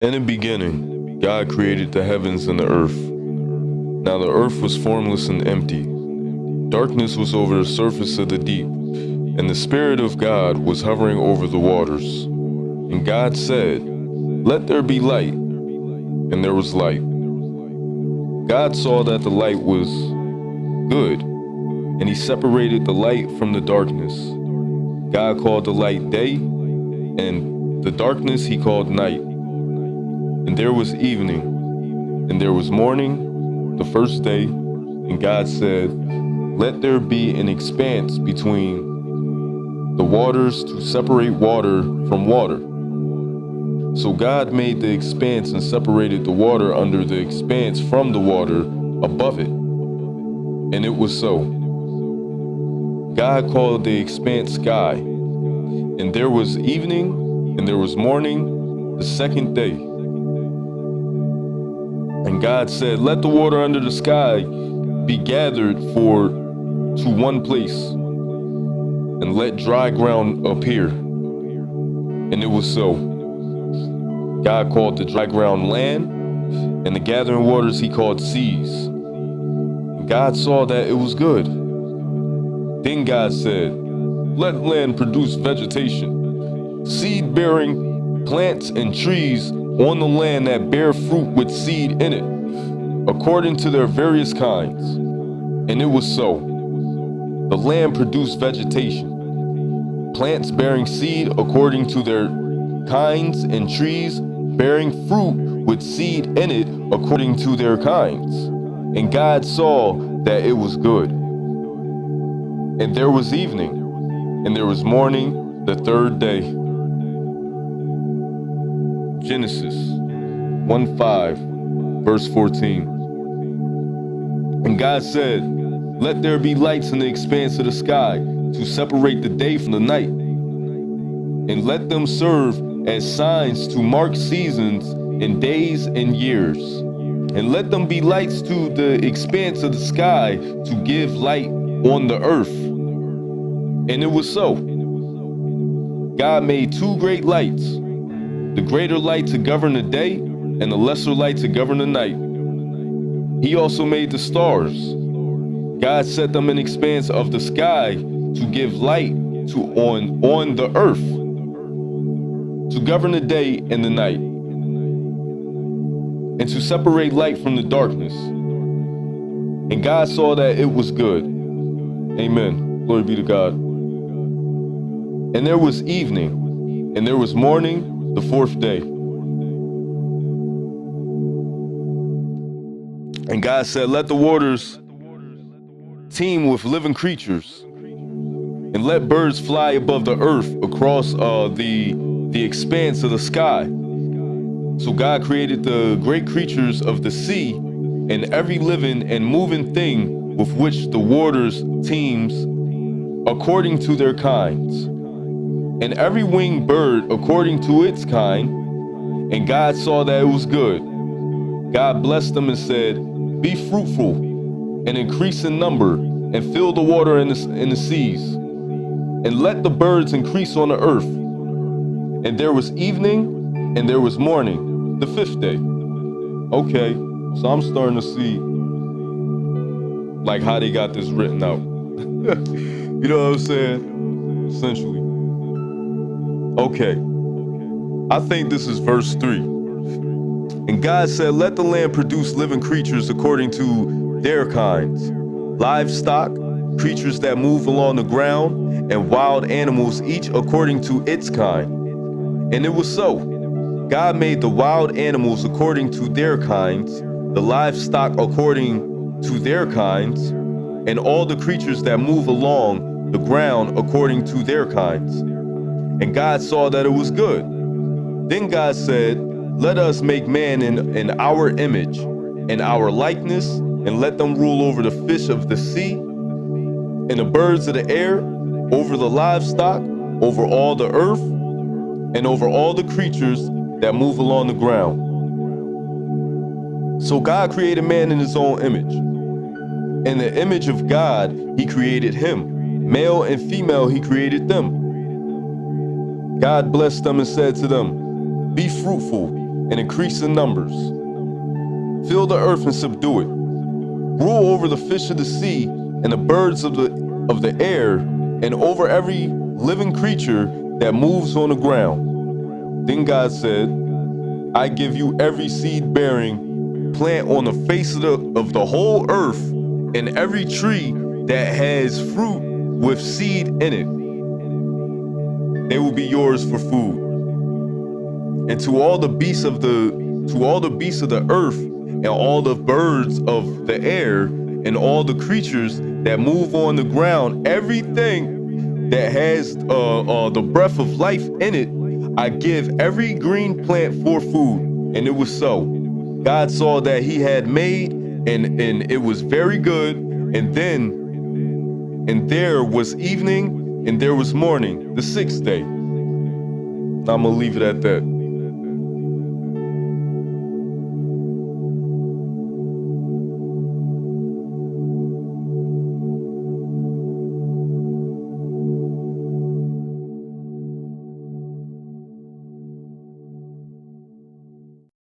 In the beginning, God created the heavens and the earth. Now the earth was formless and empty. Darkness was over the surface of the deep, and the Spirit of God was hovering over the waters. And God said, "Let there be light," and there was light. God saw that the light was good, and he separated the light from the darkness. God called the light day, and the darkness he called night. And there was evening, and there was morning, the first day, and God said, "Let there be an expanse between the waters to separate water from water." So God made the expanse and separated the water under the expanse from the water above it. And it was so. God called the expanse sky, and there was evening, and there was morning, the second day. And God said, "Let the water under the sky be gathered to one place, and let dry ground appear." And it was so. God called the dry ground land, and the gathering waters he called seas. And God saw that it was good. Then God said, "Let land produce vegetation, seed-bearing plants and trees on the land that bear fruit with seed in it, according to their various kinds." And it was so. The land produced vegetation, plants bearing seed according to their kinds, and trees bearing fruit with seed in it according to their kinds. And God saw that it was good. And there was evening, and there was morning, the third day. Genesis 1:5, verse 14. And God said, "Let there be lights in the expanse of the sky to separate the day from the night, and let them serve as signs to mark seasons and days and years. And let them be lights to the expanse of the sky to give light on the earth." And it was so. God made two great lights, the greater light to govern the day, and the lesser light to govern the night. He also made the stars. God set them in the expanse of the sky to give light on the earth, to govern the day and the night, and to separate light from the darkness. And God saw that it was good. Amen. Glory be to God. And there was evening, and there was morning, the fourth day. And God said, "Let the waters teem with living creatures, and let birds fly above the earth across the expanse of the sky." So God created the great creatures of the sea, and every living and moving thing with which the waters teems according to their kinds, and every winged bird according to its kind. And God saw that it was good. God blessed them and said, "Be fruitful and increase in number, and fill the water in the seas, and let the birds increase on the earth." And there was evening, and there was morning, the fifth day. Okay, so I'm starting to see like how they got this written out. You know what I'm saying? Essentially. Okay, I think this is verse 3. And God said, "Let the land produce living creatures according to their kinds, livestock, creatures that move along the ground, and wild animals, each according to its kind." And it was so. God made the wild animals according to their kinds, the livestock according to their kinds, and all the creatures that move along the ground according to their kinds. And God saw that it was good. Then God said, "Let us make man in our image, in our likeness, and let them rule over the fish of the sea, and the birds of the air, over the livestock, over all the earth, and over all the creatures that move along the ground." So God created man in his own image. In the image of God, he created him. Male and female, he created them. God blessed them and said to them, "Be fruitful and increase in numbers. Fill the earth and subdue it. Rule over the fish of the sea and the birds of the air, and over every living creature that moves on the ground. Then God said, I give you every seed-bearing plant on the face of the whole earth, and every tree that has fruit with seed in it. They will be yours for food. And to all the beasts of the earth, and all the birds of the air, and all the creatures that move on the ground, everything that has the breath of life in it, I give every green plant for food. And it was so. God saw that he had made, and it was very good. And there was evening, and there was morning, the sixth day. I'm gonna leave it at that.